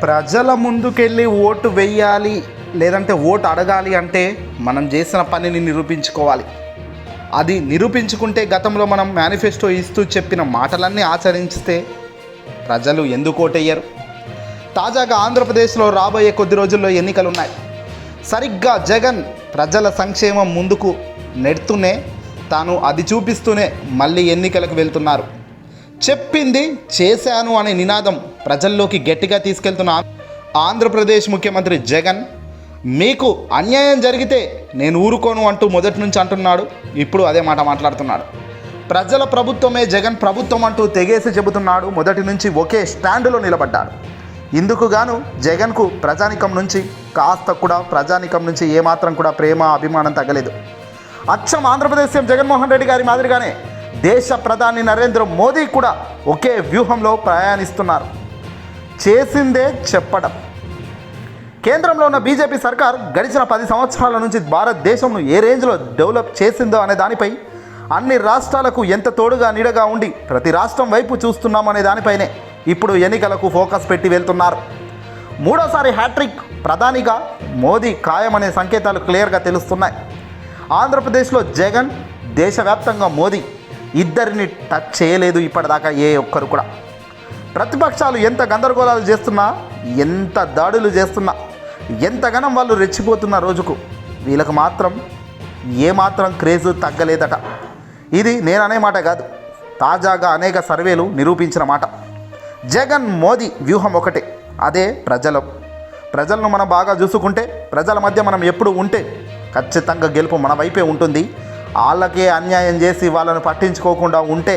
ప్రజల ముందుకెళ్ళి ఓటు వేయాలి లేదంటే ఓటు అడగాలి అంటే మనం చేసిన పనిని నిరూపించుకోవాలి. అది నిరూపించుకుంటే గతంలో మనం మేనిఫెస్టో ఇస్తూ చెప్పిన మాటలన్నీ ఆచరిస్తే ప్రజలు ఎందుకు ఓటెయ్యరు? తాజాగా ఆంధ్రప్రదేశ్లో రాబోయే కొద్ది రోజుల్లో ఎన్నికలు ఉన్నాయి. సరిగ్గా జగన్ ప్రజల సంక్షేమం ముందుకు నెడుతూనే తాను అది చూపిస్తూనే మళ్ళీ ఎన్నికలకు వెళ్తున్నారు. చెప్పింది చేశాను అనే నినాదం ప్రజల్లోకి గట్టిగా తీసుకెళ్తున్న ఆంధ్రప్రదేశ్ ముఖ్యమంత్రి జగన్ మీకు అన్యాయం జరిగితే నేను ఊరుకోను అంటూ మొదటి నుంచి అంటున్నాడు. ఇప్పుడు అదే మాట మాట్లాడుతున్నాడు. ప్రజల ప్రభుత్వమే జగన్ ప్రభుత్వం అంటూ తెగేసి చెబుతున్నాడు. మొదటి నుంచి ఒకే స్టాండులో నిలబడ్డాడు. ఇందుకు గాను జగన్కు ప్రజానికం నుంచి ప్రజానికం నుంచి ఏమాత్రం కూడా ప్రేమ అభిమానం తగ్గలేదు. అచ్చం ఆంధ్రప్రదేశ్ సీఎం జగన్మోహన్ రెడ్డి గారి మాదిరిగానే దేశ ప్రధాని నరేంద్ర మోదీ కూడా ఒకే వ్యూహంలో ప్రయాణిస్తున్నారు. చేసిందే చెప్పడం. కేంద్రంలో ఉన్న బీజేపీ సర్కార్ గడిచిన 10 సంవత్సరాల నుంచి భారతదేశంను ఏ రేంజ్లో డెవలప్ చేసిందో అనే దానిపై అన్ని రాష్ట్రాలకు ఎంత తోడుగా నీడగా ఉండి ప్రతి రాష్ట్రం వైపు చూస్తున్నామనే దానిపైనే ఇప్పుడు ఎన్నికలకు ఫోకస్ పెట్టి వెళ్తున్నారు. మూడోసారి హ్యాట్రిక్ ప్రధానిగా మోదీ ఖాయమనే సంకేతాలు క్లియర్గా తెలుస్తున్నాయి. ఆంధ్రప్రదేశ్లో జగన్, దేశవ్యాప్తంగా మోదీ ఇద్దరిని టచ్ చేయలేదు ఇప్పటిదాకా ఏ ఒక్కరు కూడా. ప్రతిపక్షాలు ఎంత గందరగోళాలు చేస్తున్నా, ఎంత దాడులు చేస్తున్నా, ఎంతగానం వాళ్ళు రెచ్చిపోతున్న రోజుకు వీళ్ళకు మాత్రం ఏమాత్రం క్రేజ్ తగ్గలేదట. ఇది నేననే మాట కాదు, తాజాగా అనేక సర్వేలు నిరూపించిన మాట. జగన్ మోదీ వ్యూహం ఒకటే, అదే ప్రజలను మనం బాగా చూసుకుంటే, ప్రజల మధ్య మనం ఎప్పుడు ఉంటే ఖచ్చితంగా గెలుపు మన వైపే ఉంటుంది. వాళ్ళకే అన్యాయం చేసి వాళ్ళను పట్టించుకోకుండా ఉంటే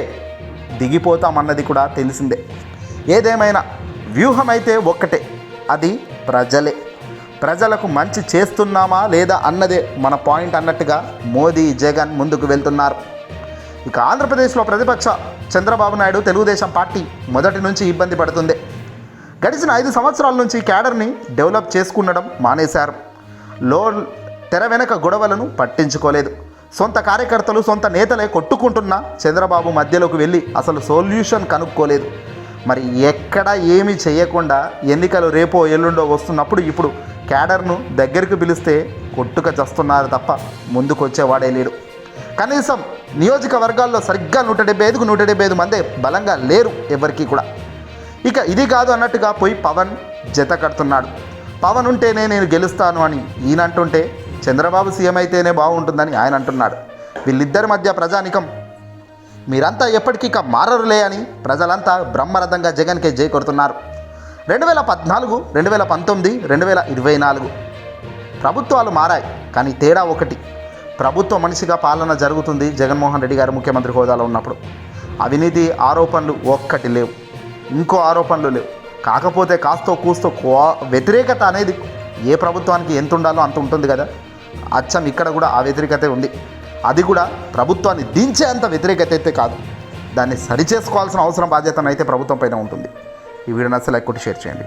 దిగిపోతామన్నది కూడా తెలిసిందే. ఏదేమైనా వ్యూహం అయితే ఒక్కటే, అది ప్రజలే. ప్రజలకు మంచి చేస్తున్నామా లేదా అన్నదే మన పాయింట్ అన్నట్టుగా మోదీ జగన్ ముందుకు వెళ్తున్నారు. ఇక ఆంధ్రప్రదేశ్లో ప్రతిపక్ష చంద్రబాబు నాయుడు తెలుగుదేశం పార్టీ మొదటి నుంచి ఇబ్బంది పడుతుంది. గడిచిన 5 సంవత్సరాల నుంచి క్యాడర్ని డెవలప్ చేసుకునడం మానేశారు. తెర వెనక గొడవలను పట్టించుకోలేదు. సొంత కార్యకర్తలు, సొంత నేతలే కొట్టుకుంటున్న చంద్రబాబు మధ్యలోకి వెళ్ళి అసలు సొల్యూషన్ కనుక్కోలేదు. మరి ఎక్కడ ఏమీ చేయకుండా ఎన్నికలు రేపో ఎల్లుండో వస్తున్నప్పుడు ఇప్పుడు క్యాడర్ను దగ్గరికి పిలిస్తే కొట్టుక చస్తున్నారు తప్ప ముందుకు వచ్చేవాడే లేడు. కనీసం నియోజకవర్గాల్లో సరిగ్గా 175 మందే బలంగా లేరు ఎవరికి కూడా. ఇక ఇది కాదు అన్నట్టుగా పోయి పవన్ జత కడుతున్నాడు. పవన్ ఉంటేనే నేను గెలుస్తాను అని ఈయన అంటుంటే, చంద్రబాబు సీఎం అయితేనే బాగుంటుందని ఆయన అంటున్నాడు. వీళ్ళిద్దరి మధ్య ప్రజానికం మీరంతా ఎప్పటికీ మారరులే అని ప్రజలంతా బ్రహ్మరథంగా జగన్కే జై కొడుతున్నారు. 2014, 2019, 2024 ప్రభుత్వాలు మారాయి, కానీ తేడా ఒకటి. ప్రభుత్వ మనిషిగా పాలన జరుగుతుంది జగన్మోహన్ రెడ్డి గారు ముఖ్యమంత్రి హోదాలో ఉన్నప్పుడు. అవినీతి ఆరోపణలు ఒక్కటి లేవు, ఇంకో ఆరోపణలు లేవు. కాకపోతే కాస్తో కూస్తో వ్యతిరేకత అనేది ఏ ప్రభుత్వానికి ఎంత ఉండాలో అంత ఉంటుంది కదా. అచ్చం ఇక్కడ కూడా ఆ వ్యతిరేకత ఉంది. అది కూడా ప్రభుత్వాన్ని దించే అంత వ్యతిరేకత అయితే కాదు. దాన్ని సరిచేసుకోవాల్సిన అవసరం బాధ్యత అయితే ప్రభుత్వం పైన ఉంటుంది. ఈ వీడియో నచ్చితే లైక్ కొట్టి షేర్ చేయండి.